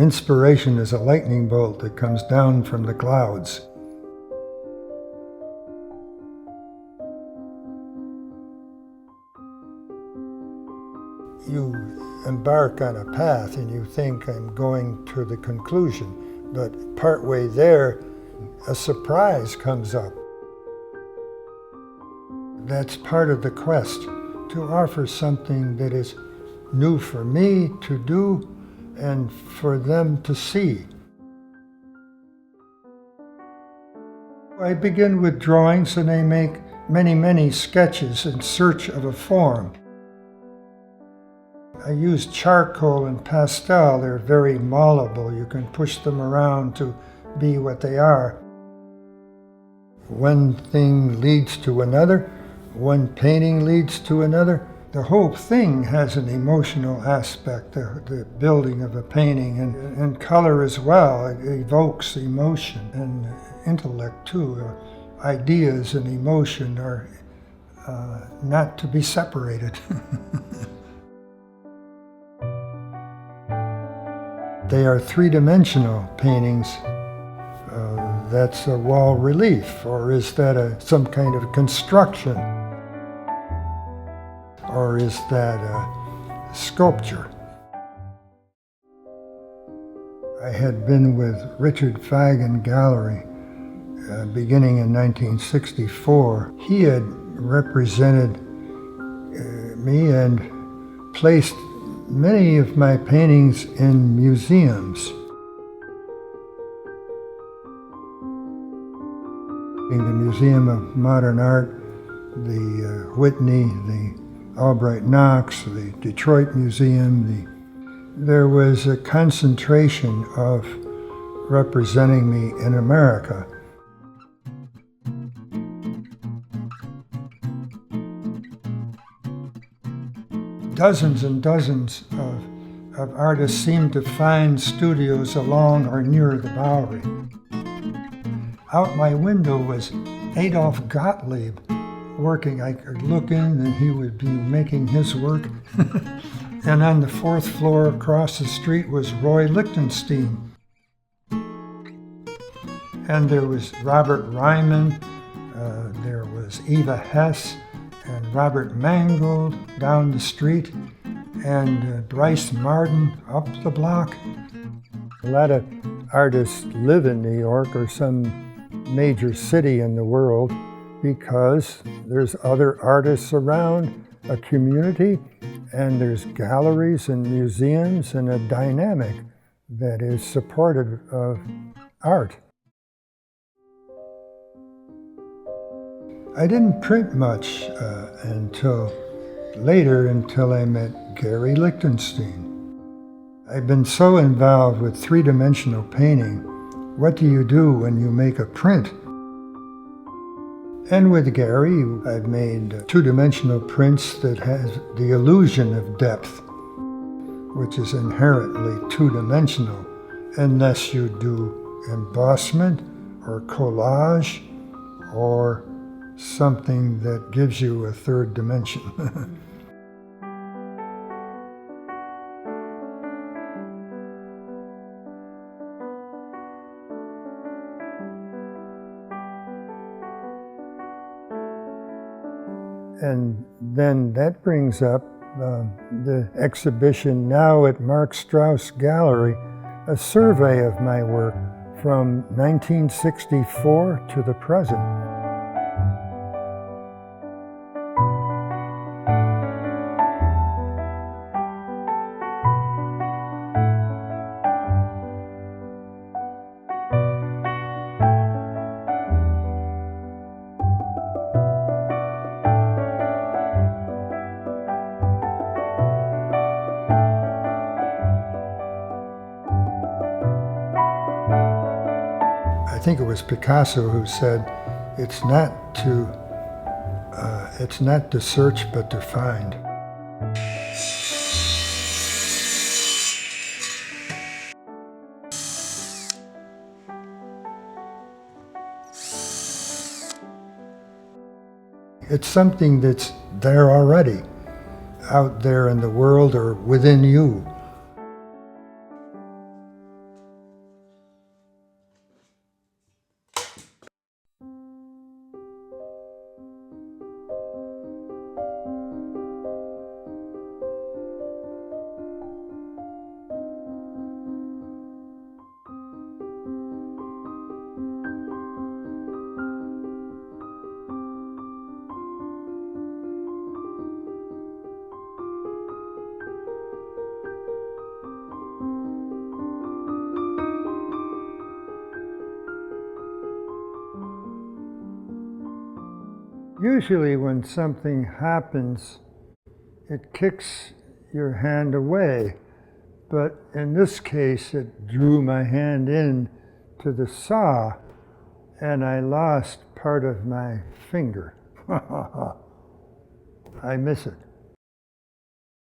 inspiration is a lightning bolt that comes down from the clouds. You embark on a path and you think, I'm going to the conclusion, but partway there, a surprise comes up. That's part of the quest, to offer something that is new for me to do and for them to see. I begin with drawings and I make many sketches in search of a form. I use charcoal and pastel. They're very malleable. You can push them around to be what they are. One thing leads to another. One painting leads to another. The whole thing has an emotional aspect, the building of a painting, and color as well. It evokes emotion and intellect too. Ideas and emotion are not to be separated. They are three-dimensional paintings. That's a wall relief, or is that some kind of construction? Or is that a sculpture? I had been with Richard Fagan Gallery beginning in 1964. He had represented me and placed many of my paintings in museums. In the Museum of Modern Art, the Whitney, the Albright Knox, the Detroit Museum, there was a concentration of representing me in America. Dozens and dozens of artists seemed to find studios along or near the Bowery. Out my window was Adolf Gottlieb working. I could look in and he would be making his work. And on the fourth floor across the street was Roy Lichtenstein. And there was Robert Ryman, there was Eva Hess, and Robert Mangold down the street, and Bryce Martin up the block. A lot of artists live in New York or some major city in the world because there's other artists around, a community, and there's galleries and museums and a dynamic that is supportive of art. I didn't print much until I met Gary Lichtenstein. I've been so involved with three-dimensional painting. What do you do when you make a print? And with Gary, I've made two-dimensional prints that has the illusion of depth, which is inherently two-dimensional, unless you do embossment or collage or something that gives you a third dimension. And then that brings up the exhibition now at Mark Strauss Gallery, a survey of my work from 1964 to the present. I think it was Picasso who said, it's not to search, but to find. It's something that's there already, out there in the world or within you. Usually when something happens, it kicks your hand away. But in this case, it drew my hand in to the saw, and I lost part of my finger. I miss it.